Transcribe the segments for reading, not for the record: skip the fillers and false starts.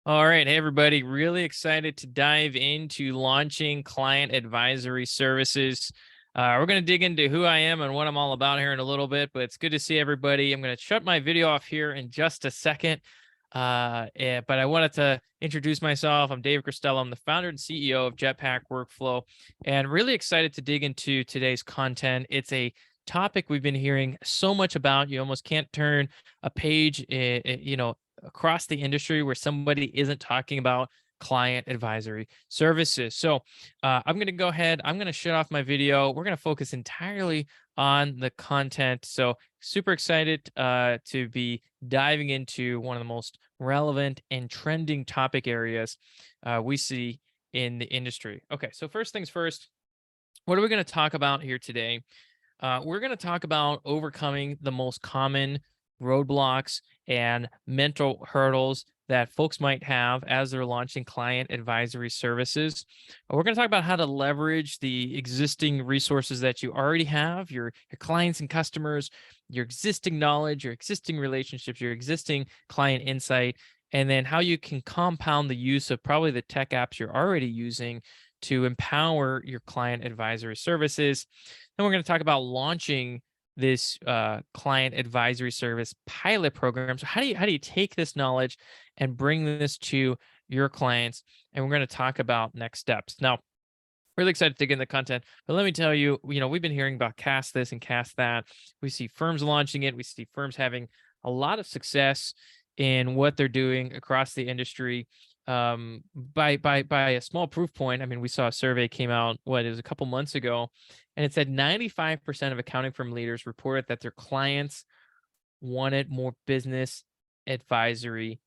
All right. Hey, everybody. Really excited to dive into launching client advisory services. We're going to dig into who I am and what I'm all about here in a little bit, but it's good to see everybody. I'm going to shut my video off here in just a second. But I wanted to introduce myself. I'm Dave Costello. I'm the founder and CEO of Jetpack Workflow, and really excited to dig into today's content. It's a topic we've been hearing so much about. You almost can't turn a page, across the industry where somebody isn't talking about client advisory services. So I'm going to go ahead. I'm going to shut off my video. We're going to focus entirely on the content. So super excited to be diving into one of the most relevant and trending topic areas we see in the industry. Okay, so first things first, what are we going to talk about here today? We're going to talk about overcoming the most common roadblocks and mental hurdles that folks might have as they're launching client advisory services. We're going to talk about how to leverage the existing resources that you already have, your clients and customers, your existing knowledge, your existing relationships, your existing client insight, and then how you can compound the use of probably the tech apps you're already using to empower your client advisory services. Then we're going to talk about launching this client advisory service pilot program. So how do you take this knowledge and bring this to your clients? And we're going to talk about next steps. Now, really excited to get in the content, but let me tell you, we've been hearing about cast this and cast that. We see firms launching it. We see firms having a lot of success in what they're doing across the industry. By a small proof point, I mean, we saw a survey came out, it was a couple months ago, and it said 95% of accounting firm leaders reported that their clients wanted more business advisory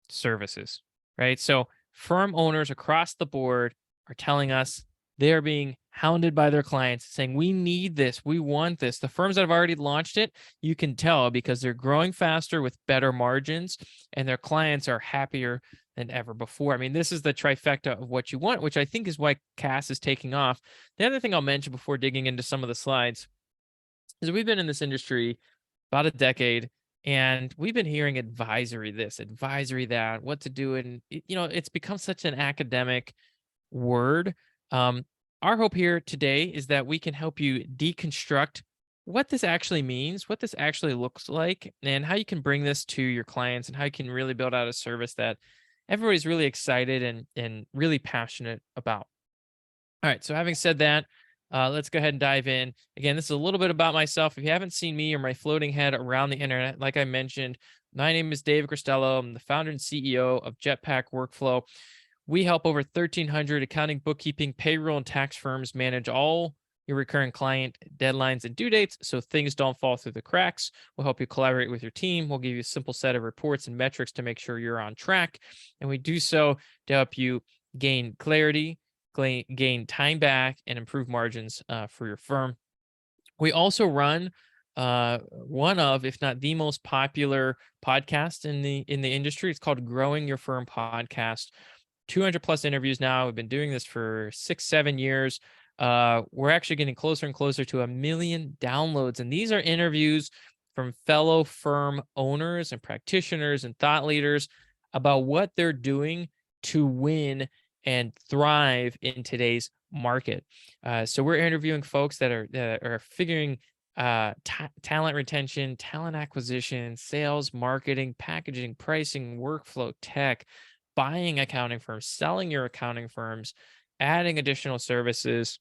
services, right? So firm owners across the board are telling us they are being hounded by their clients saying, we need this, we want this. The firms that have already launched it, you can tell because they're growing faster with better margins and their clients are happier than ever before. I mean, this is the trifecta of what you want, which I think is why CAS is taking off. The other thing I'll mention before digging into some of the slides is we've been in this industry about a decade, and we've been hearing advisory this, advisory that, what to do. And, it's become such an academic word. Um, our hope here today is that we can help you deconstruct what this actually means, what this actually looks like, and how you can bring this to your clients and how you can really build out a service that everybody's really excited and really passionate about. All right. So having said that, let's go ahead and dive in. Again, this is a little bit about myself. If you haven't seen me or my floating head around the internet, like I mentioned, my name is Dave Costello. I'm the founder and CEO of Jetpack Workflow. We help over 1,300 accounting, bookkeeping, payroll, and tax firms manage all your recurring client deadlines and due dates so things don't fall through the cracks. We'll help you collaborate with your team. We'll give you a simple set of reports and metrics to make sure you're on track. And we do so to help you gain clarity, gain time back, and improve margins for your firm. We also run one of, if not the most popular podcast in the industry. It's called Growing Your Firm Podcast. 200 plus interviews now. We've been doing this for 6-7 years. We're actually getting closer and closer to 1 million downloads. And these are interviews from fellow firm owners and practitioners and thought leaders about what they're doing to win and thrive in today's market. So we're interviewing folks that are figuring talent retention, talent acquisition, sales, marketing, packaging, pricing, workflow, tech, buying accounting firms, selling your accounting firms, adding additional services.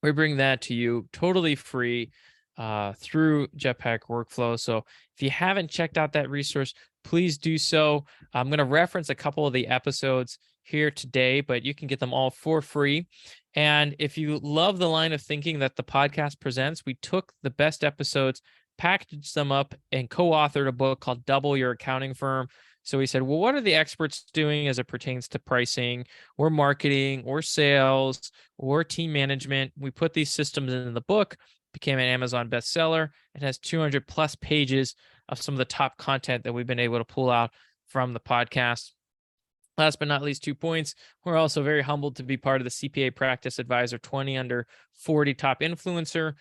We bring that to you totally free through Jetpack Workflow. So if you haven't checked out that resource, please do so. I'm going to reference a couple of the episodes here today, but you can get them all for free. And if you love the line of thinking that the podcast presents, we took the best episodes, packaged them up, and co-authored a book called Double Your Accounting Firm. So we said, well, what are the experts doing as it pertains to pricing or marketing or sales or team management? We put these systems in the book, became an Amazon bestseller. It has 200 plus pages of some of the top content that we've been able to pull out from the podcast. Last but not least, 2 points. We're also very humbled to be part of the CPA Practice Advisor 20 under 40 top influencer,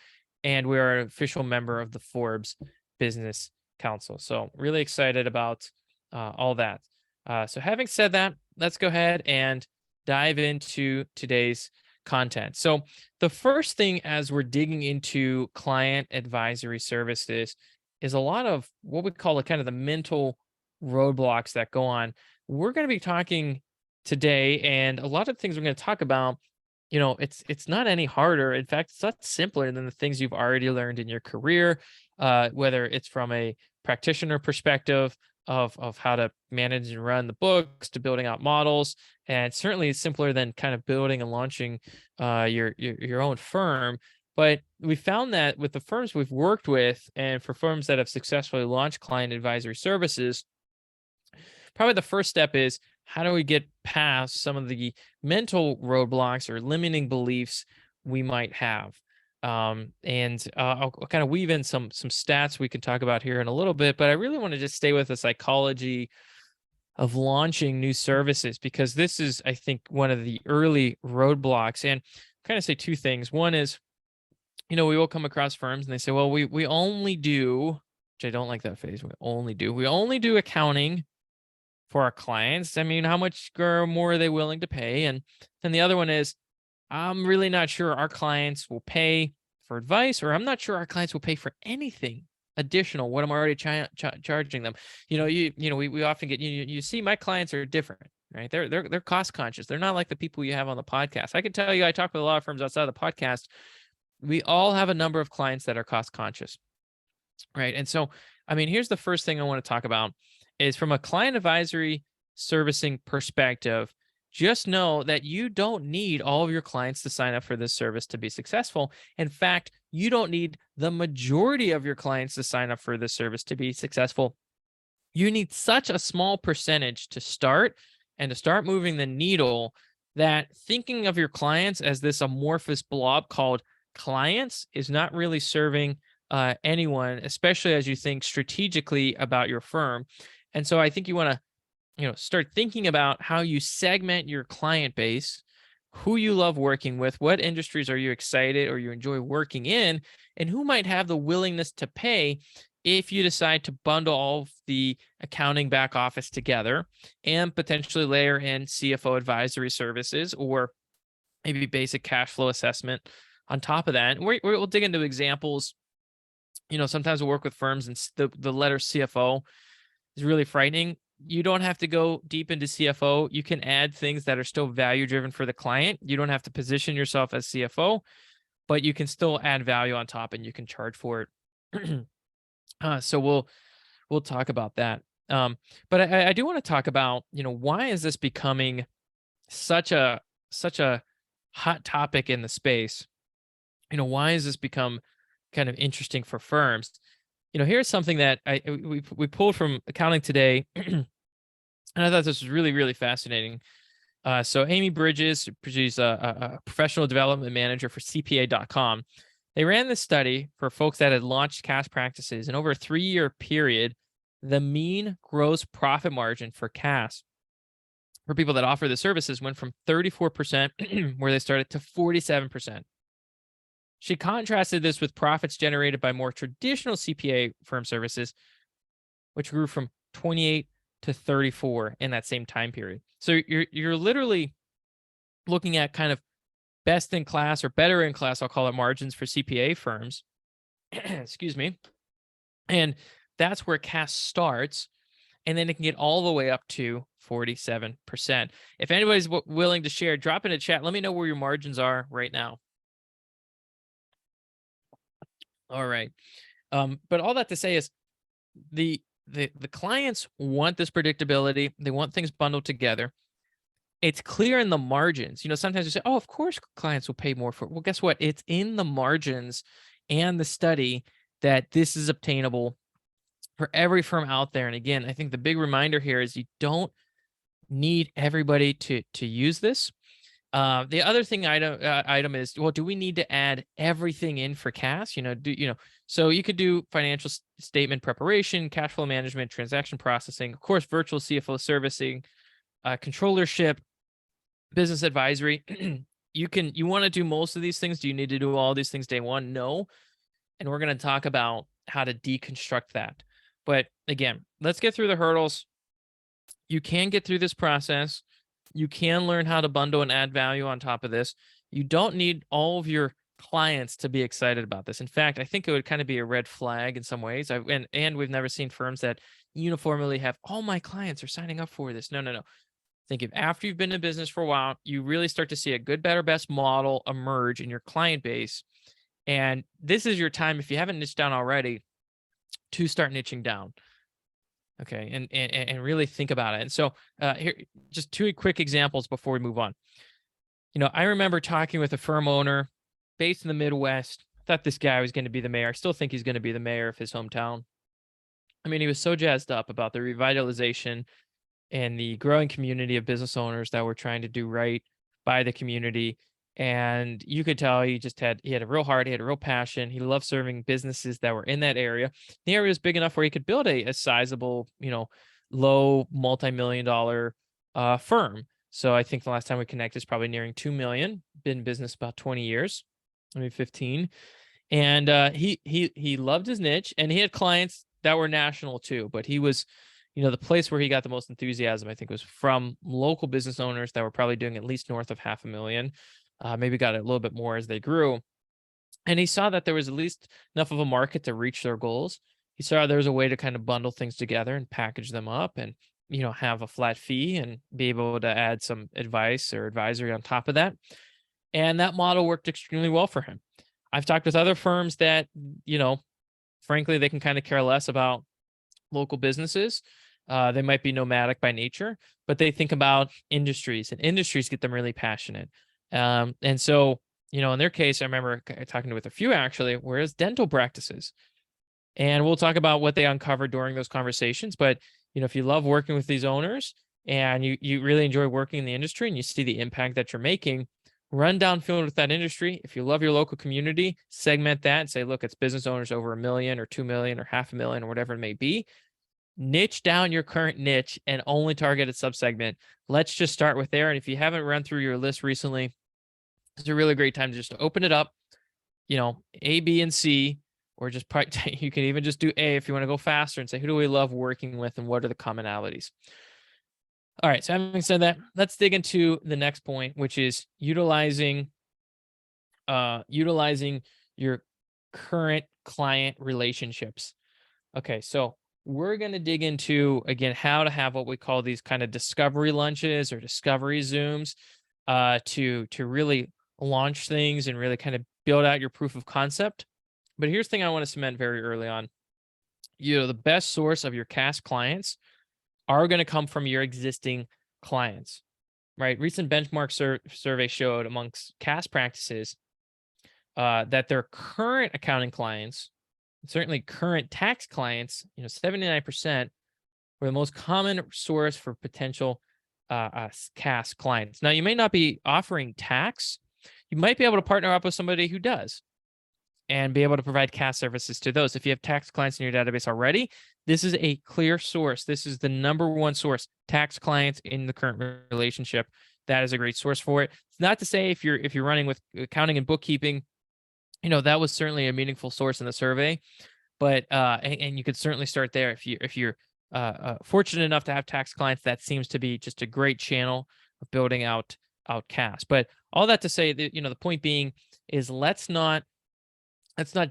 and we are an official member of the Forbes Business Council. So really excited about all that. So having said that, let's go ahead and dive into today's content. So the first thing as we're digging into client advisory services is a lot of what we call kind of the mental roadblocks that go on. We're going to be talking today, and a lot of things we're going to talk about, it's not any harder. In fact, it's not simpler than the things you've already learned in your career, whether it's from a practitioner perspective of how to manage and run the books to building out models, and certainly simpler than kind of building and launching your own firm. But we found that with the firms we've worked with, and for firms that have successfully launched client advisory services, probably the first step is how do we get past some of the mental roadblocks or limiting beliefs we might have. I'll kind of weave in some stats we can talk about here in a little bit, but I really want to just stay with the psychology of launching new services, because this is, I think, one of the early roadblocks. And kind of say two things. One is, we will come across firms and they say, well, we only do, which I don't like that phrase, we only do accounting for our clients. I mean, how much more are they willing to pay? And then the other one is, I'm really not sure our clients will pay for advice, or I'm not sure our clients will pay for anything additional what I'm already charging them. We often get, you see, my clients are different, right? They're cost conscious. They're not like the people you have on the podcast. I can tell you, I talk with a lot of firms outside of the podcast. We all have a number of clients that are cost conscious, right? And so, I mean, here's the first thing I want to talk about is from a client advisory servicing perspective. Just know that you don't need all of your clients to sign up for this service to be successful. In fact, you don't need the majority of your clients to sign up for this service to be successful. You need such a small percentage to start, and to start moving the needle, that thinking of your clients as this amorphous blob called clients is not really serving anyone, especially as you think strategically about your firm. And so I think you want to, start thinking about how you segment your client base, who you love working with, what industries are you excited or you enjoy working in, and who might have the willingness to pay if you decide to bundle all of the accounting back office together and potentially layer in CFO advisory services, or maybe basic cash flow assessment on top of that. And we'll dig into examples. Sometimes we'll work with firms and the letter CFO is really frightening. You don't have to go deep into CFO. You can add things that are still value driven for the client. You don't have to position yourself as CFO, but you can still add value on top and you can charge for it. So we'll talk about that. But I do want to talk about, why is this becoming such a hot topic in the space? Why has this become kind of interesting for firms? Here's something that we pulled from Accounting Today, and I thought this was really, really fascinating. So Amy Bridges, she's a professional development manager for CPA.com. They ran this study for folks that had launched cash practices, and over a 3-year period, the mean gross profit margin for cash for people that offer the services went from 34% where they started to 47%. She contrasted this with profits generated by more traditional CPA firm services, which grew from 28 to 34 in that same time period. So you're literally looking at kind of best in class or better in class, I'll call it, margins for CPA firms. Excuse me. And that's where CAS starts. And then it can get all the way up to 47%. If anybody's willing to share, drop in a chat. Let me know where your margins are right now. All right. But all that to say is the clients want this predictability. They want things bundled together. It's clear in the margins. Sometimes you say, oh, of course clients will pay more for it. Well, guess what? It's in the margins and the study that this is obtainable for every firm out there. And again, I think the big reminder here is you don't need everybody to use this. The other thing item is, well, do we need to add everything in for CAS? So you could do financial statement preparation, cash flow management, transaction processing, of course, virtual CFO servicing, controllership, business advisory. You want to do most of these things. Do you need to do all these things day one? No. And we're going to talk about how to deconstruct that. But again, let's get through the hurdles. You can get through this process. You can learn how to bundle and add value on top of this. You don't need all of your clients to be excited about this. In fact, I think it would kind of be a red flag in some ways. And we've never seen firms that uniformly have all my clients are signing up for this. No, no, no. Think if after you've been in business for a while, you really start to see a good, better, best model emerge in your client base. And this is your time, if you haven't niched down already, to start niching down. Okay, and really think about it. And so here, just two quick examples before we move on. I remember talking with a firm owner based in the Midwest. Thought this guy was going to be the mayor. I still think he's going to be the mayor of his hometown. I mean, he was so jazzed up about the revitalization and the growing community of business owners that were trying to do right by the community. And you could tell he had a real heart, he had a real passion. He loved serving businesses that were in that area. The area was big enough where he could build a sizable, low multi-million dollar firm. So I think the last time we connected is probably nearing 2 million. Been in business about 20 years, maybe 15. And he loved his niche, and he had clients that were national too. But he was, the place where he got the most enthusiasm, I think, was from local business owners that were probably doing at least north of 500,000. Maybe got a little bit more as they grew. And he saw that there was at least enough of a market to reach their goals. He saw there was a way to kind of bundle things together and package them up and, have a flat fee and be able to add some advice or advisory on top of that. And that model worked extremely well for him. I've talked with other firms that, frankly, they can kind of care less about local businesses. They might be nomadic by nature, but they think about industries, and industries get them really passionate. And so, in their case, I remember talking with a few actually, whereas dental practices, and we'll talk about what they uncovered during those conversations. But, if you love working with these owners and you really enjoy working in the industry and you see the impact that you're making, run downfield with that industry. If you love your local community, segment that and say, look, it's business owners over 1 million or 2 million or 500,000 or whatever it may be. Niche down your current niche and only target a subsegment. Let's just start with there. And if you haven't run through your list recently, it's a really great time to just open it up, A, B, and C, or just you can even just do A if you want to go faster and say, who do we love working with and what are the commonalities? All right. So having said that, let's dig into the next point, which is utilizing your current client relationships. Okay. So we're going to dig into, again, how to have what we call these kind of discovery lunches or discovery Zooms to really launch things and really kind of build out your proof of concept. But here's the thing I want to cement very early on. The best source of your CAS clients are going to come from your existing clients, right? Recent benchmark survey showed amongst CAS practices that their current accounting clients, certainly current tax clients, 79% were the most common source for potential CAS clients. Now, you may not be offering tax. You might be able to partner up with somebody who does and be able to provide CAS services to those. If you have tax clients in your database already, this is a clear source. This is the number one source, tax clients in the current relationship. That is a great source for it. It's not to say if you're running with accounting and bookkeeping, that was certainly a meaningful source in the survey, but and you could certainly start there if you're fortunate enough to have tax clients. That seems to be just a great channel of building out CAS. But all that to say that, the point being is let's not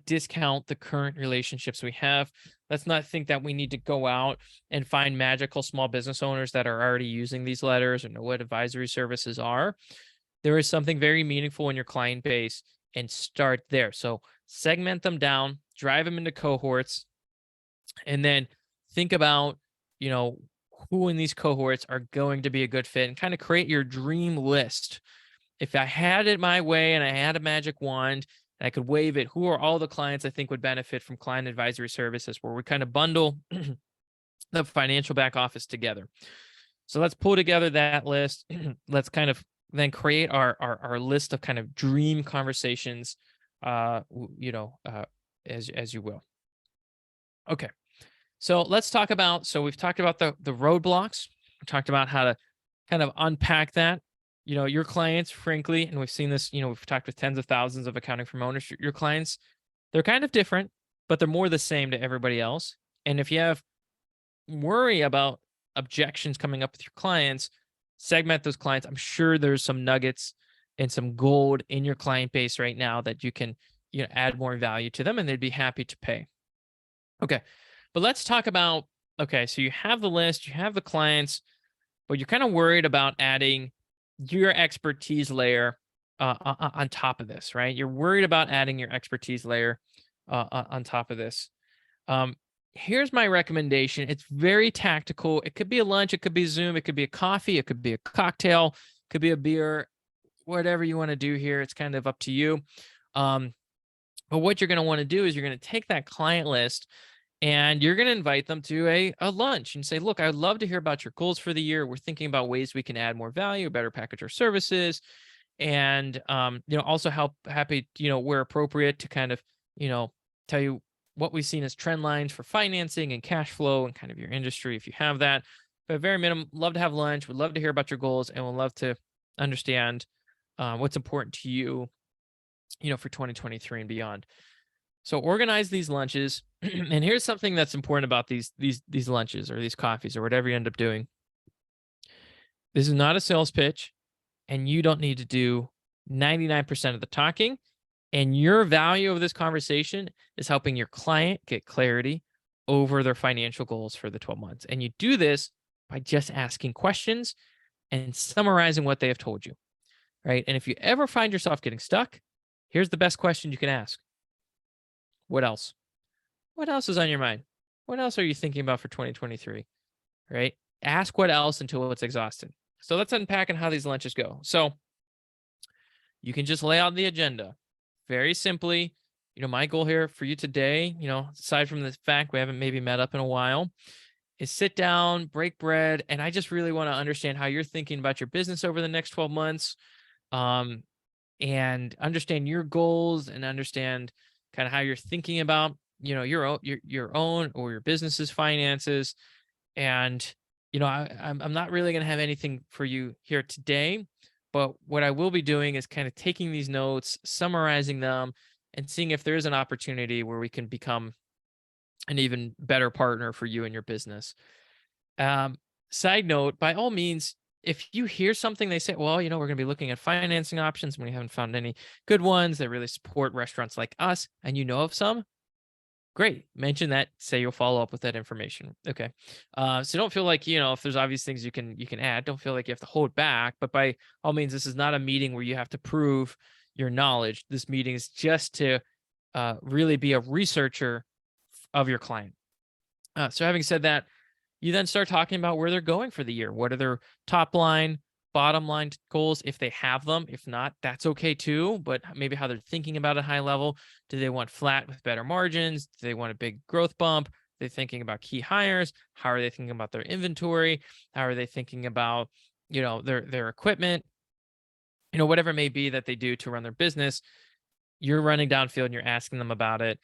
discount the current relationships we have. Let's not think that we need to go out and find magical small business owners that are already using these letters or know what advisory services are. There is something very meaningful in your client base, and start there. So segment them down, drive them into cohorts, and then think about, who in these cohorts are going to be a good fit, and kind of create your dream list. If I had it my way and I had a magic wand and I could wave it, who are all the clients I think would benefit from client advisory services, where we kind of bundle the financial back office together. So let's pull together that list. Let's kind of then create our list of kind of dream conversations, as you will. Okay. So let's talk about, we've talked about the roadblocks. We talked about how to kind of unpack that. Your clients, frankly, and we've seen this, we've talked with tens of thousands of accounting firm owners, your clients, they're kind of different, but they're more the same to everybody else. And if you have worry about objections coming up with your clients, segment those clients. I'm sure there's some nuggets and some gold in your client base right now that you can, add more value to them and they'd be happy to pay. Okay. But let's talk about, okay, so you have the list, you have the clients, but you're kind of worried about adding your expertise layer on top of this, right? You're worried about adding your expertise layer on top of this. Um, Here's my recommendation. It's very tactical. It could be a lunch, it could be Zoom, it could be a coffee, it could be a cocktail, it could be a beer, whatever you want to do here. It's kind of up to you. Um, but what you're going to want to do is you're going to take that client list and you're going to invite them to a lunch and say, look, I would love to hear about your goals for the year. We're thinking about ways we can add more value, better package our services, and also happy, where appropriate, to kind of, tell you what we've seen as trend lines for financing and cash flow and kind of your industry if you have that. But at very minimum, love to have lunch. Would love to hear about your goals and would love to understand what's important to you, for 2023 and beyond. So organize these lunches. And here's something that's important about these lunches or these coffees or whatever you end up doing. This is not a sales pitch, and you don't need to do 99% of the talking. And your value of this conversation is helping your client get clarity over their financial goals for the 12 months. And you do this by just asking questions and summarizing what they have told you, right? And if you ever find yourself getting stuck, here's the best question you can ask. What else? What else is on your mind? What else are you thinking about for 2023, right? Ask what else until it's exhausted. So let's unpack how these lunches go. So you can just lay out the agenda very simply. My goal here for you today, aside from the fact we haven't maybe met up in a while, is sit down, break bread, and I just really want to understand how you're thinking about your business over the next 12 months, and understand your goals and understand kind of how you're thinking about, your own or your business's finances. And, I'm not really going to have anything for you here today, but what I will be doing is kind of taking these notes, summarizing them, and seeing if there is an opportunity where we can become an even better partner for you and your business. Side note, by all means, if you hear something they say, well, we're going to be looking at financing options when we haven't found any good ones that really support restaurants like us, and you know of some, great. Mention that. Say you'll follow up with that information. Okay. So don't feel like, if there's obvious things you can add, don't feel like you have to hold back. But by all means, this is not a meeting where you have to prove your knowledge. This meeting is just to really be a researcher of your client. So having said that, you then start talking about where they're going for the year. What are their top line, bottom line goals, if they have them? If not, that's okay too, but maybe how they're thinking about it high level. Do they want flat with better margins? Do they want a big growth bump? Are they thinking about key hires? How are they thinking about their inventory? How are they thinking about, their equipment? Whatever it may be that they do to run their business, you're running downfield and you're asking them about it.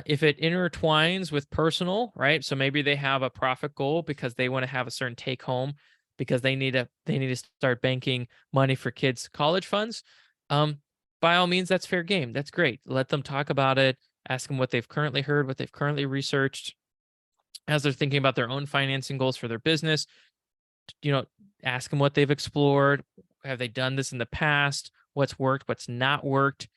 If it intertwines with personal, right? So maybe they have a profit goal because they want to have a certain take home because they need to start banking money for kids' college funds. By all means, that's fair game. That's great. Let them talk about it. Ask them what they've currently heard, what they've currently researched, as they're thinking about their own financing goals for their business. Ask them what they've explored. Have they done this in the past? What's worked? What's not worked?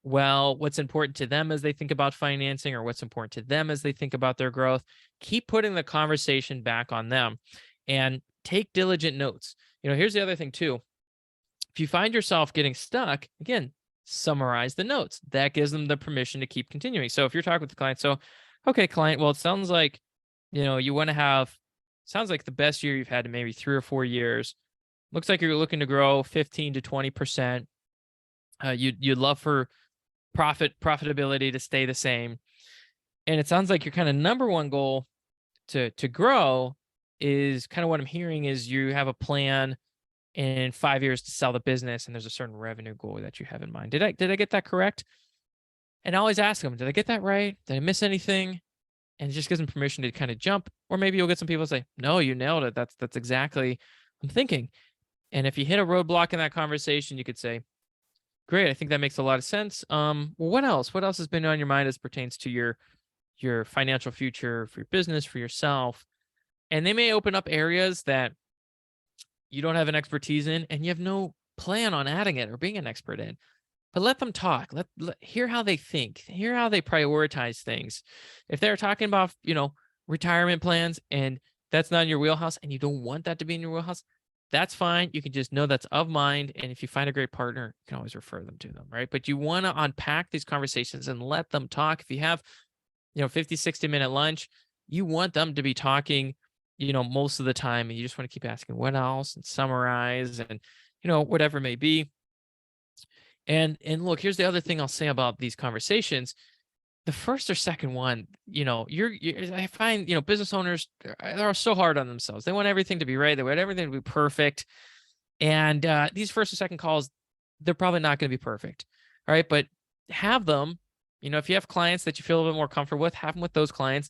Well, what's important to them as they think about financing, or what's important to them as they think about their growth. Keep putting the conversation back on them and take diligent notes. Here's the other thing too. If you find yourself getting stuck, again, summarize the notes. That gives them the permission to keep continuing. So if you're talking with the client, okay, client, well, it sounds like, you want to have, sounds like the best year you've had in maybe 3 or 4 years. Looks like you're looking to grow 15 to 20%. You'd love for profitability to stay the same. And it sounds like your kind of number one goal to grow is kind of what I'm hearing is you have a plan in 5 years to sell the business, and there's a certain revenue goal that you have in mind. Did I get that correct? And I always ask them, did I get that right? Did I miss anything? And it just gives them permission to kind of jump. Or maybe you'll get some people say, no, you nailed it. That's exactly what I'm thinking. And if you hit a roadblock in that conversation, you could say, great, I think that makes a lot of sense. Well, what else? What else has been on your mind as pertains to your financial future, for your business, for yourself? And they may open up areas that you don't have an expertise in and you have no plan on adding it or being an expert in. But let them talk. Hear how they think. Hear how they prioritize things. If they're talking about, retirement plans and that's not in your wheelhouse and you don't want that to be in your wheelhouse, that's fine. You can just know that's of mind. And if you find a great partner, you can always refer them to them, right? But you want to unpack these conversations and let them talk. If you have, 50, 60-minute lunch, you want them to be talking, most of the time. And you just want to keep asking what else and summarize and, whatever it may be. And look, here's the other thing I'll say about these conversations. The first or second one, I find, business owners, they're so hard on themselves. They want everything to be right. They want everything to be perfect. And these first or second calls, they're probably not going to be perfect. All right. But have them, if you have clients that you feel a little bit more comfortable with, have them with those clients.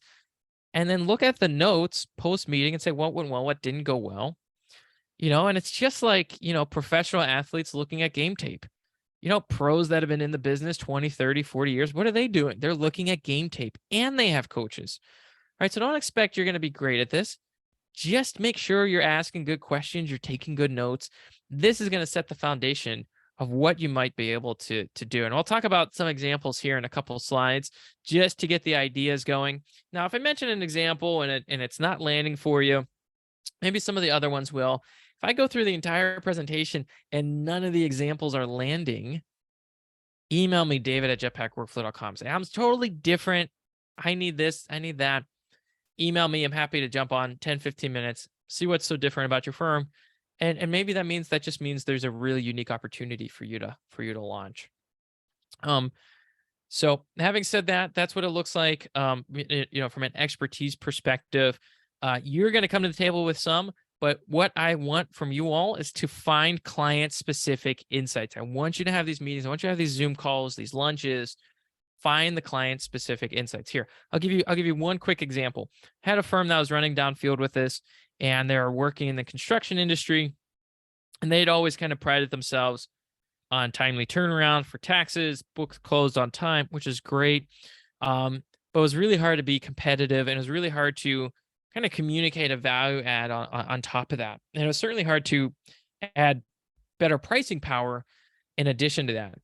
And then look at the notes post meeting and say, what went well, what didn't go well. And it's just like, professional athletes looking at game tape. Pros that have been in the business 20, 30, 40 years, what are they doing? They're looking at game tape and they have coaches, right? So don't expect you're going to be great at this. Just make sure you're asking good questions. You're taking good notes. This is going to set the foundation of what you might be able to do. And I'll talk about some examples here in a couple of slides just to get the ideas going. Now, if I mention an example and it's not landing for you, maybe some of the other ones will. If I go through the entire presentation and none of the examples are landing, email me, david@jetpackworkflow.com. Say, I'm totally different. I need this. I need that. Email me. I'm happy to jump on 10, 15 minutes, see what's so different about your firm. And maybe that just means there's a really unique opportunity for you to launch. So having said that, that's what it looks like. From an expertise perspective, you're going to come to the table with some, but what I want from you all is to find client-specific insights. I want you to have these meetings. I want you to have these Zoom calls, these lunches. Find the client-specific insights. Here, I'll give you one quick example. I had a firm that was running downfield with this, and they were working in the construction industry, and they'd always kind of prided themselves on timely turnaround for taxes, books closed on time, which is great. But it was really hard to be competitive, and it was really hard to kind of communicate a value add on top of that. And it was certainly hard to add better pricing power in addition to that.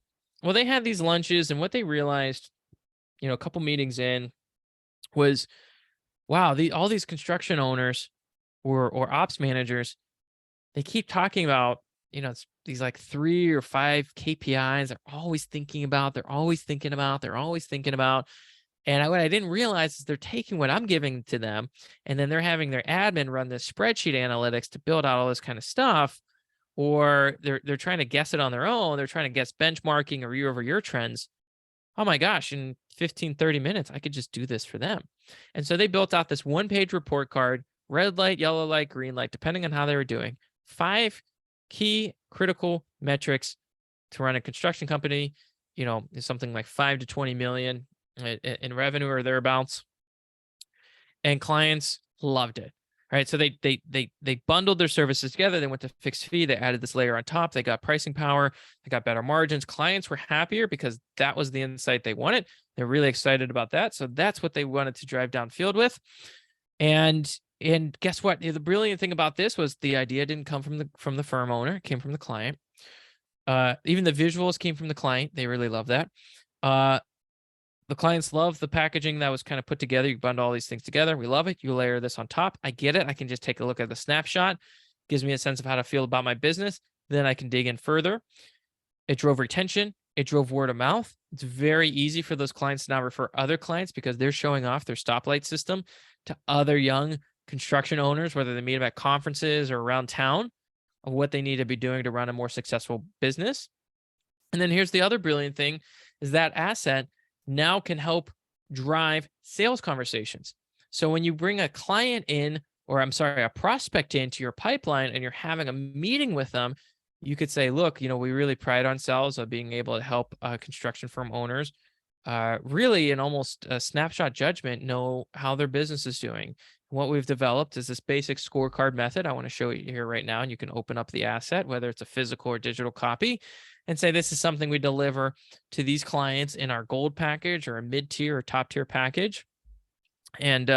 Well, they had these lunches, and what they realized, a couple meetings in was, wow, all these construction owners or ops managers, they keep talking about, it's these like 3 or 5 KPIs they're always thinking about, they're always thinking about, they're always thinking about. And what I didn't realize is they're taking what I'm giving to them, and then they're having their admin run this spreadsheet analytics to build out all this kind of stuff, or they're trying to guess it on their own. They're trying to guess benchmarking or year-over-year trends. Oh my gosh, in 15, 30 minutes, I could just do this for them. And so they built out this one-page report card, red light, yellow light, green light, depending on how they were doing. 5 key critical metrics to run a construction company, something like 5 to 20 million in revenue or thereabouts. And clients loved it. Right. So they bundled their services together. They went to fixed fee. They added this layer on top. They got pricing power. They got better margins. Clients were happier because that was the insight they wanted. They're really excited about that. So that's what they wanted to drive downfield with. And guess what? The brilliant thing about this was the idea didn't come from the firm owner. It came from the client. Even the visuals came from the client. They really love that. The clients love the packaging that was kind of put together. You bundle all these things together. We love it. You layer this on top. I get it. I can just take a look at the snapshot. Gives me a sense of how to feel about my business. Then I can dig in further. It drove retention. It drove word of mouth. It's very easy for those clients to now refer other clients because they're showing off their stoplight system to other young construction owners, whether they meet them at conferences or around town, of what they need to be doing to run a more successful business. And then here's the other brilliant thing is that asset now can help drive sales conversations. So when you bring a client in, or a prospect into your pipeline and you're having a meeting with them, you could say, look, we really pride ourselves on being able to help construction firm owners really in almost a snapshot judgment know how their business is doing. What we've developed is this basic scorecard method. I want to show you here right now, and you can open up the asset, whether it's a physical or digital copy, and say this is something we deliver to these clients in our gold package or a mid-tier or top-tier package. And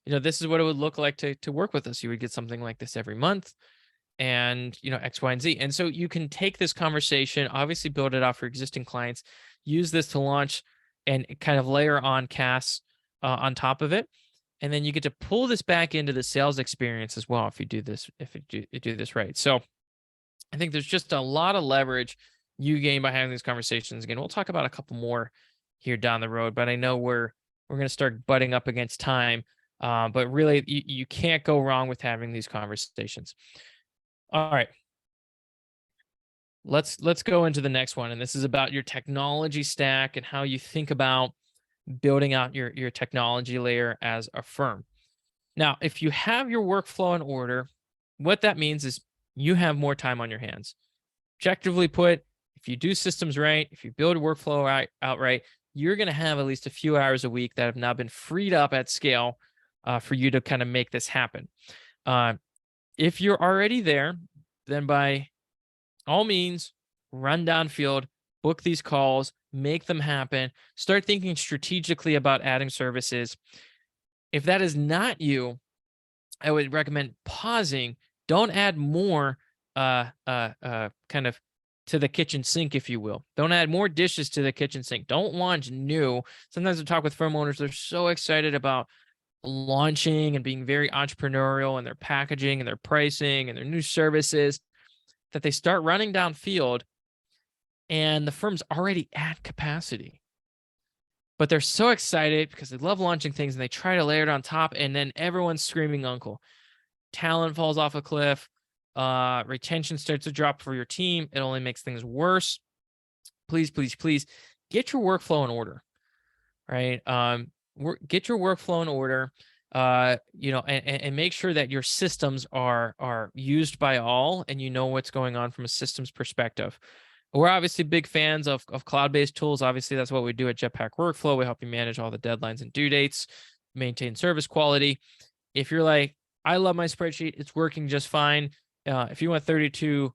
this is what it would look like to work with us. You would get something like this every month, and X, Y, and Z. And so you can take this conversation, obviously build it out for existing clients, use this to launch and kind of layer on CAS on top of it. And then you get to pull this back into the sales experience as well if you do this, if you do this right. So I think there's just a lot of leverage you gain by having these conversations. Again, we'll talk about a couple more here down the road, but I know we're going to start butting up against time. But really, you can't go wrong with having these conversations. All right, let's go into the next one, and this is about your technology stack and how you think about building out your technology layer as a firm. Now, if you have your workflow in order, what that means is you have more time on your hands. Objectively put, if you do systems right, if you build a workflow out right, you're going to have at least a few hours a week that have now been freed up at scale for you to kind of make this happen. If you're already there, then by all means, run downfield, book these calls, make them happen, start thinking strategically about adding services. If that is not you, I would recommend pausing. Don't add more kind of to the kitchen sink, if you will. Don't add more dishes to the kitchen sink. Don't launch new. Sometimes I talk with firm owners, they're so excited about launching and being very entrepreneurial in their packaging and their pricing and their new services that they start running downfield and the firm's already at capacity. But they're so excited because they love launching things and they try to layer it on top, and then everyone's screaming uncle. Talent falls off a cliff. Retention starts to drop for your team. It only makes things worse. Please, please, please get your workflow in order, right? Get your workflow in order, and make sure that your systems are used by all, and you know what's going on from a systems perspective. We're obviously big fans of cloud-based tools. Obviously, that's what we do at Jetpack Workflow. We help you manage all the deadlines and due dates, maintain service quality. If you're like, I love my spreadsheet, it's working just fine. If you want 32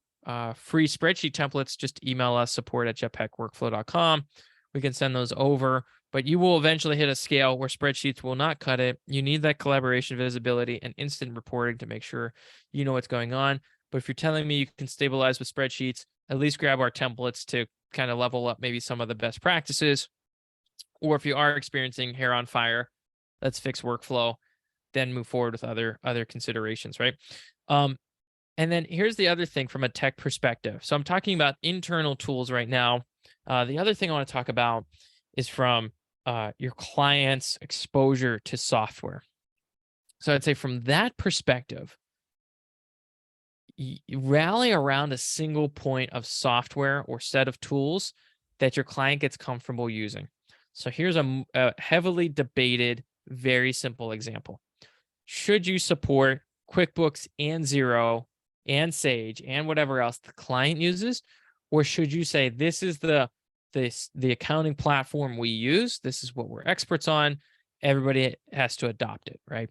free spreadsheet templates, just email us, support@jetpackworkflow.com. We can send those over, but you will eventually hit a scale where spreadsheets will not cut it. You need that collaboration, visibility, and instant reporting to make sure you know what's going on. But if you're telling me you can stabilize with spreadsheets, at least grab our templates to kind of level up maybe some of the best practices. Or if you are experiencing hair on fire, let's fix workflow, then move forward with other considerations, right? And then here's the other thing from a tech perspective. So I'm talking about internal tools right now. The other thing I want to talk about is from your client's exposure to software. So I'd say from that perspective, rally around a single point of software or set of tools that your client gets comfortable using. So here's a heavily debated, very simple example. Should you support QuickBooks and Xero and Sage and whatever else the client uses? Or should you say, this is the accounting platform we use, this is what we're experts on, everybody has to adopt it, right?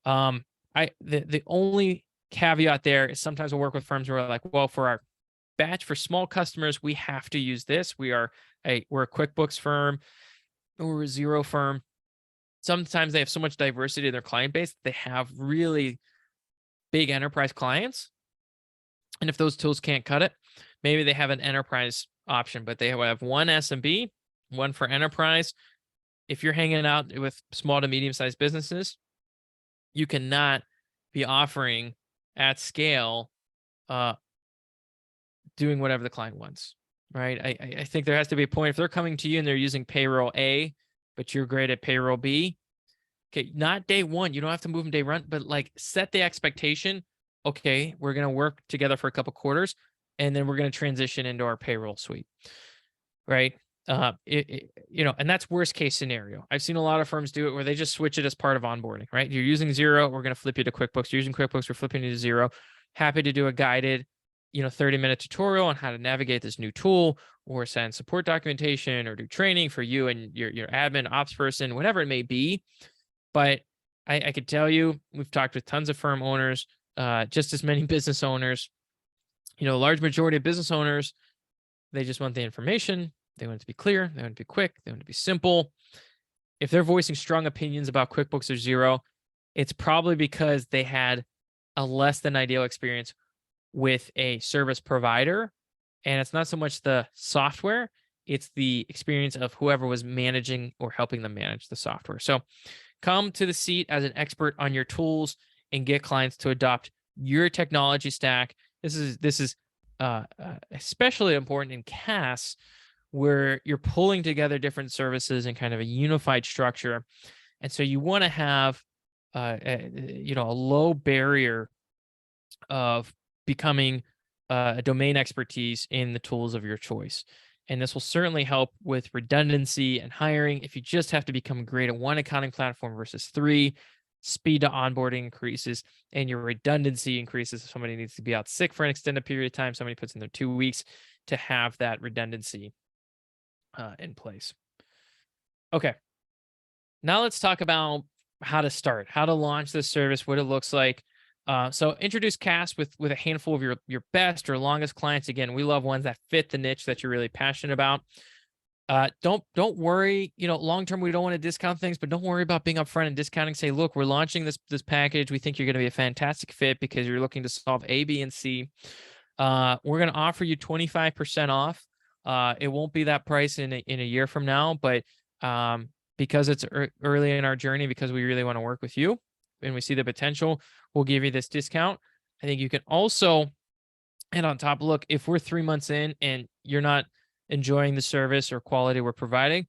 The only caveat there is sometimes we'll work with firms who are like, well, for our batch for small customers, we have to use this. We're a QuickBooks firm or a Xero firm. Sometimes they have so much diversity in their client base, they have really big enterprise clients. And if those tools can't cut it, maybe they have an enterprise option, but they have one SMB, one for enterprise. If you're hanging out with small to medium-sized businesses, you cannot be offering at scale, doing whatever the client wants, right? I think there has to be a point. If they're coming to you and they're using payroll A, but you're great at payroll B, okay, not day one. You don't have to move them day one, but like set the expectation. Okay, we're going to work together for a couple quarters, and then we're going to transition into our payroll suite, right? And that's worst case scenario. I've seen a lot of firms do it where they just switch it as part of onboarding, right? You're using Xero, we're going to flip you to QuickBooks. You're using QuickBooks, we're flipping you to Xero. Happy to do a guided, 30-minute tutorial on how to navigate this new tool, or send support documentation, or do training for you and your admin ops person, whatever it may be. But I could tell you, we've talked with tons of firm owners, just as many business owners, a large majority of business owners, they just want the information. They want it to be clear. They want it to be quick. They want it to be simple. If they're voicing strong opinions about QuickBooks or Xero, it's probably because they had a less than ideal experience with a service provider. And it's not so much the software, it's the experience of whoever was managing or helping them manage the software. So come to the seat as an expert on your tools and get clients to adopt your technology stack. This is especially important in CAS, where you're pulling together different services in kind of a unified structure. And so you want to have a low barrier of becoming a domain expertise in the tools of your choice. And this will certainly help with redundancy and hiring. If you just have to become great at one accounting platform versus three, speed to onboarding increases and your redundancy increases. If somebody needs to be out sick for an extended period of time, somebody puts in their 2 weeks to have that redundancy in place. Okay. Now let's talk about how to start, how to launch this service, what it looks like. So introduce CAS with a handful of your best or longest clients. Again, we love ones that fit the niche that you're really passionate about. Don't worry. Long term, we don't want to discount things, but don't worry about being upfront and discounting. Say, look, we're launching this package. We think you're going to be a fantastic fit because you're looking to solve A, B, and C. We're going to offer you 25% off. It won't be that price in a year from now, but because it's early in our journey, because we really want to work with you and we see the potential, we'll give you this discount. I think you can also, and on top, look, if we're 3 months in and you're not enjoying the service or quality we're providing,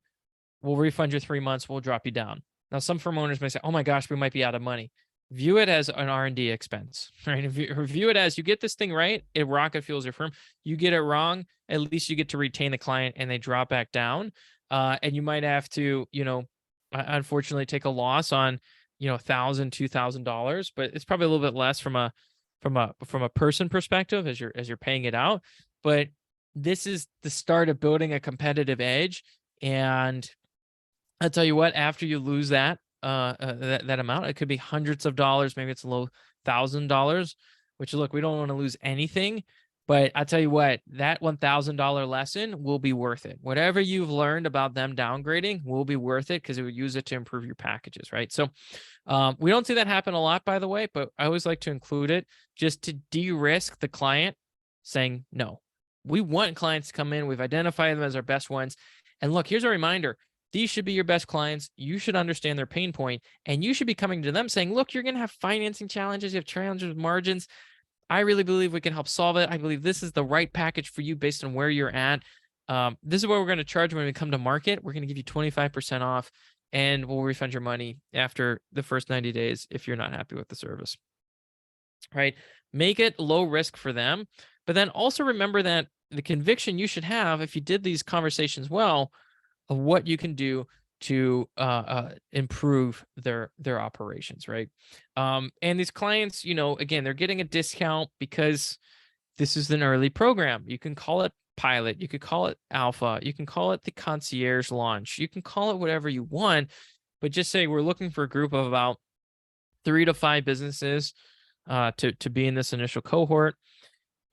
we'll refund your 3 months. We'll drop you down. Now, some firm owners may say, oh my gosh, we might be out of money. View it as an R&D expense, right? If you view it as you get this thing right, it rocket fuels your firm. You get it wrong, at least you get to retain the client and they drop back down. And you might have to, unfortunately take a loss on, $1,000, $2,000, but it's probably a little bit less from a person perspective as you're paying it out. But this is the start of building a competitive edge. And I'll tell you what, after you lose that amount, it could be hundreds of dollars, maybe it's low $1,000, which look, we don't want to lose anything. But I'll tell you what, that $1,000 lesson will be worth it. Whatever you've learned about them downgrading will be worth it because it would use it to improve your packages, right? So we don't see that happen a lot, by the way, but I always like to include it just to de-risk the client saying no. We want clients to come in. We've identified them as our best ones. And look, here's a reminder. These should be your best clients. You should understand their pain point, and you should be coming to them saying, look, you're going to have financing challenges. You have challenges with margins. I really believe we can help solve it. I believe this is the right package for you based on where you're at. This is what we're going to charge when we come to market. We're going to give you 25% off, and we'll refund your money after the first 90 days if you're not happy with the service, right? Make it low risk for them. But then also remember that the conviction you should have if you did these conversations well of what you can do to improve their operations, right? And these clients, again, they're getting a discount because this is an early program. You can call it pilot, you could call it alpha, you can call it the concierge launch, you can call it whatever you want, but just say we're looking for a group of about 3 to 5 businesses to be in this initial cohort.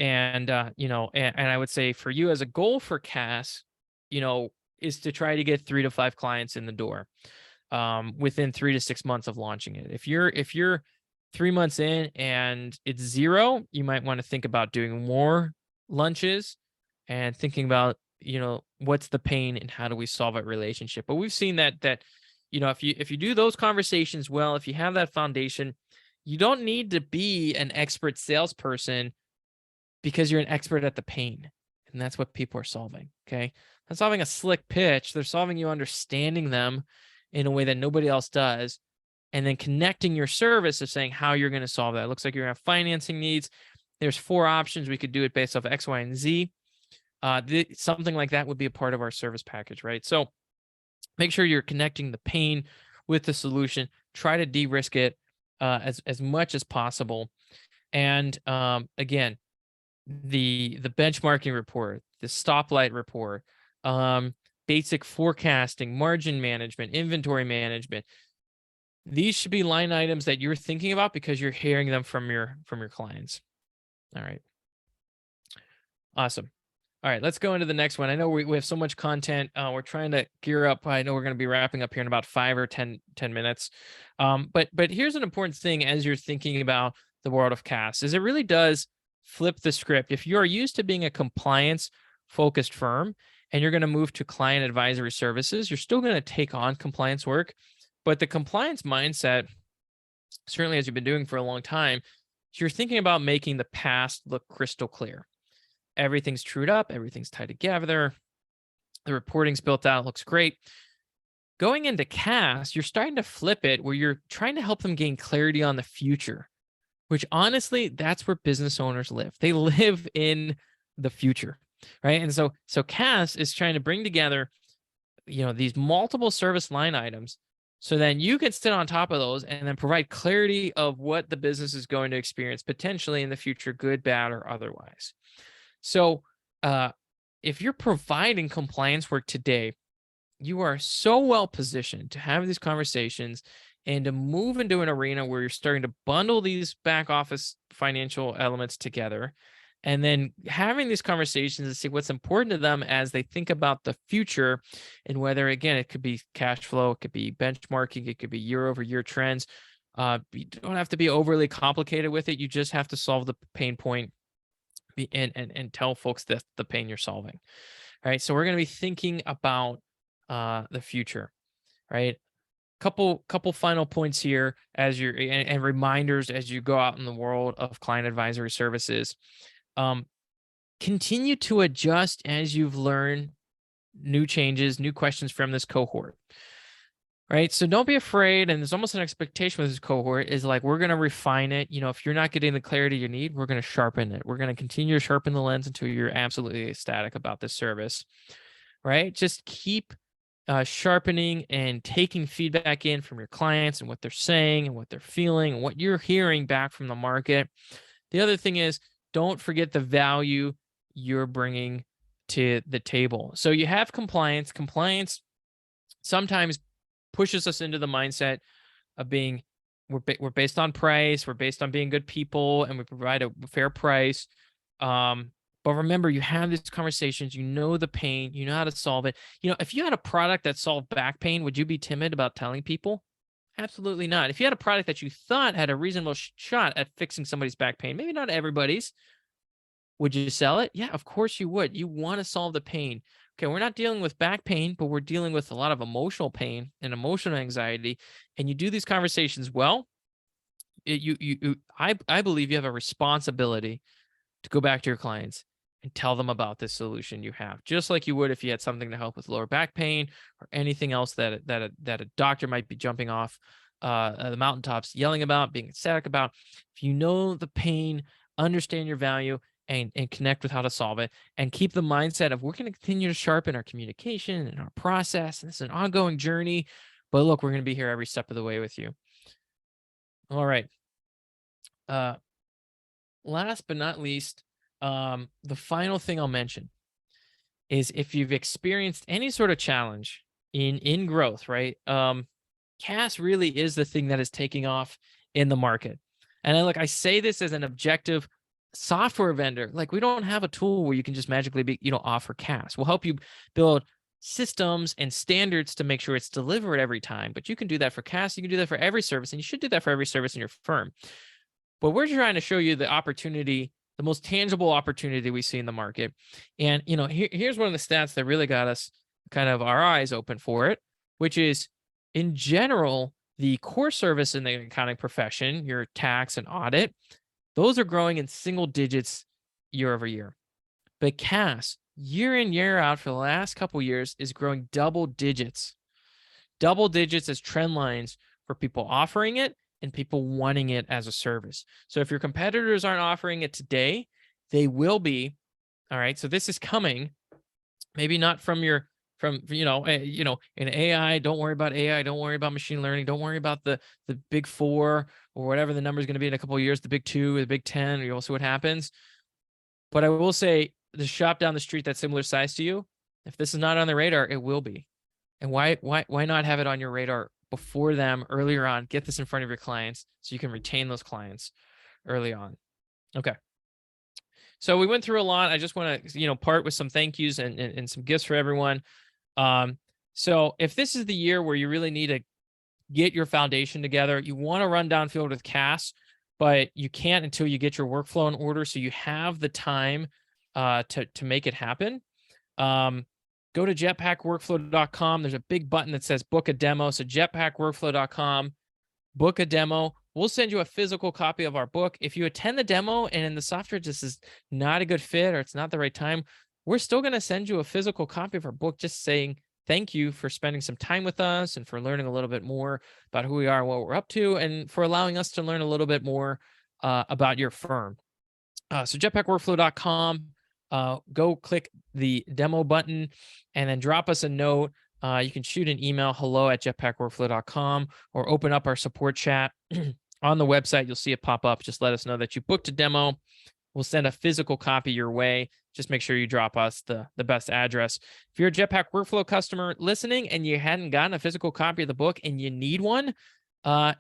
And and I would say for you as a goal for CAS, is to try to get 3 to 5 clients in the door within 3 to 6 months of launching it. If you're 3 months in and it's 0, you might want to think about doing more lunches and thinking about, what's the pain and how do we solve that relationship. But we've seen that if you do those conversations well, if you have that foundation, you don't need to be an expert salesperson because you're an expert at the pain. And that's what people are solving. Okay. They're solving a slick pitch. They're solving you understanding them in a way that nobody else does. And then connecting your service of saying how you're going to solve that. It looks like you're going to have financing needs. There's 4 options. We could do it based off X, Y, and Z. Something like that would be a part of our service package, right? So make sure you're connecting the pain with the solution. Try to de-risk it as much as possible. And again, the benchmarking report, the stoplight report, basic forecasting, margin management, inventory management. These should be line items that you're thinking about because you're hearing them from your clients. All right. Awesome. All right, let's go into the next one. I know we have so much content. We're trying to gear up. I know we're going to be wrapping up here in about 5 or 10 minutes. But here's an important thing as you're thinking about the world of CAS is it really does flip the script. If you're used to being a compliance focused firm and you're going to move to client advisory services, you're still going to take on compliance work. But the compliance mindset, certainly as you've been doing for a long time, you're thinking about making the past look crystal clear. Everything's trued up, everything's tied together, the reporting's built out, looks great. Going into CAS, you're starting to flip it where you're trying to help them gain clarity on the future, which honestly, that's where business owners live. They live in the future, right? And so CAS is trying to bring together, these multiple service line items so then you can sit on top of those and then provide clarity of what the business is going to experience potentially in the future, good, bad, or otherwise. So, if you're providing compliance work today, you are so well positioned to have these conversations and to move into an arena where you're starting to bundle these back office financial elements together and then having these conversations and see what's important to them as they think about the future and whether, again, it could be cash flow, it could be benchmarking, it could be year over year trends. You don't have to be overly complicated with it. You just have to solve the pain point and tell folks the pain you're solving. Right. So we're going to be thinking about the future, right? Couple final points here as you're and reminders as you go out in the world of client advisory services. Continue to adjust as you've learned new changes, new questions from this cohort. Right. So don't be afraid. And there's almost an expectation with this cohort is like, we're going to refine it. If you're not getting the clarity you need, we're going to sharpen it. We're going to continue to sharpen the lens until you're absolutely ecstatic about this service. Right. Just keep sharpening and taking feedback in from your clients and what they're saying and what they're feeling and what you're hearing back from the market. The other thing is don't forget the value you're bringing to the table. So you have compliance. Compliance sometimes pushes us into the mindset of being we're based on price, we're based on being good people, and we provide a fair price. But remember, you have these conversations, you know the pain, you know how to solve it. If you had a product that solved back pain, would you be timid about telling people? Absolutely not. If you had a product that you thought had a reasonable shot at fixing somebody's back pain, maybe not everybody's, would you sell it? Yeah, of course you would. You want to solve the pain. Okay, we're not dealing with back pain, but we're dealing with a lot of emotional pain and emotional anxiety. And you do these conversations well. I believe you have a responsibility to go back to your clients and tell them about this solution you have, just like you would if you had something to help with lower back pain or anything else that a doctor might be jumping off the mountaintops, yelling about, being ecstatic about. If you know the pain, understand your value, and connect with how to solve it, and keep the mindset of we're going to continue to sharpen our communication and our process, and it's an ongoing journey. But look, we're going to be here every step of the way with you. All right. Last but not least, the final thing I'll mention is if you've experienced any sort of challenge in growth, right? CAS really is the thing that is taking off in the market. And I say this as an objective software vendor. Like, we don't have a tool where you can just magically offer CAS. We'll help you build systems and standards to make sure it's delivered every time. But you can do that for CAS. You can do that for every service, and you should do that for every service in your firm. But we're trying to show you the opportunity, the most tangible opportunity we see in the market. And, here's one of the stats that really got us kind of our eyes open for it, which is in general, the core service in the accounting profession, your tax and audit, those are growing in single digits year over year. But CAS, year in, year out for the last couple of years, is growing double digits as trend lines for people offering it and people wanting it as a service. So if your competitors aren't offering it today, they will be. All right. So this is coming, maybe not from in AI. Don't worry about AI. Don't worry about machine learning. Don't worry about the big four or whatever the number is going to be in a couple of years, the big 2 or the big 10, you'll see what happens. But I will say the shop down the street that's similar size to you, if this is not on the radar, it will be. And why not have it on your radar before them earlier on? Get this in front of your clients so you can retain those clients early on. Okay. So we went through a lot. I just want to, part with some thank yous and some gifts for everyone. So if this is the year where you really need to get your foundation together, you want to run downfield with CAS, but you can't until you get your workflow in order. So you have the time to make it happen. Go to jetpackworkflow.com. There's a big button that says book a demo. So jetpackworkflow.com, book a demo. We'll send you a physical copy of our book. If you attend the demo and the software just is not a good fit or it's not the right time, we're still going to send you a physical copy of our book just saying thank you for spending some time with us and for learning a little bit more about who we are and what we're up to, and for allowing us to learn a little bit more about your firm. So jetpackworkflow.com, go click the demo button and then drop us a note. You can shoot an email, hello@jetpackworkflow.com, or open up our support chat on the website. You'll see it pop up. Just let us know that you booked a demo. We'll send a physical copy your way. Just make sure you drop us the best address. If you're a Jetpack Workflow customer listening and you hadn't gotten a physical copy of the book and you need one,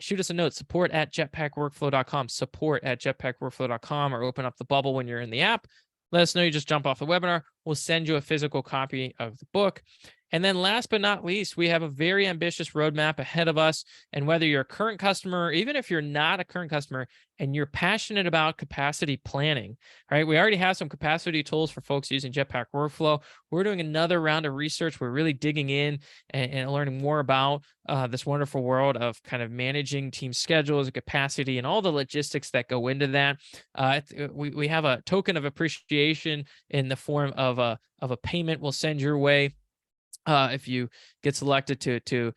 shoot us a note, support@jetpackworkflow.com, support@jetpackworkflow.com, or open up the bubble when you're in the app. Let us know you just jump off the webinar. We'll send you a physical copy of the book. And then last but not least, we have a very ambitious roadmap ahead of us. And whether you're a current customer, or even if you're not a current customer and you're passionate about capacity planning, right? We already have some capacity tools for folks using Jetpack Workflow. We're doing another round of research. We're really digging in and learning more about this wonderful world of kind of managing team schedules and capacity and all the logistics that go into that. We have a token of appreciation in the form of a payment we'll send your way if you get selected to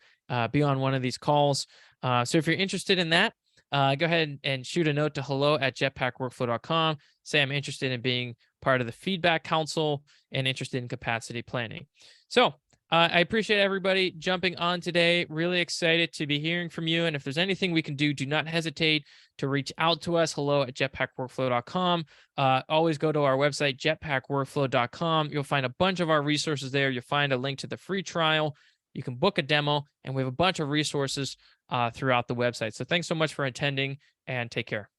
be on one of these calls. So if you're interested in that, go ahead and shoot a note to hello@jetpackworkflow.com. Say I'm interested in being part of the feedback council and interested in capacity planning. So I appreciate everybody jumping on today. Really excited to be hearing from you. And if there's anything we can do, do not hesitate to reach out to us. hello@jetpackworkflow.com. Always go to our website, jetpackworkflow.com. You'll find a bunch of our resources there. You'll find a link to the free trial. You can book a demo, and we have a bunch of resources throughout the website. So thanks so much for attending, and take care.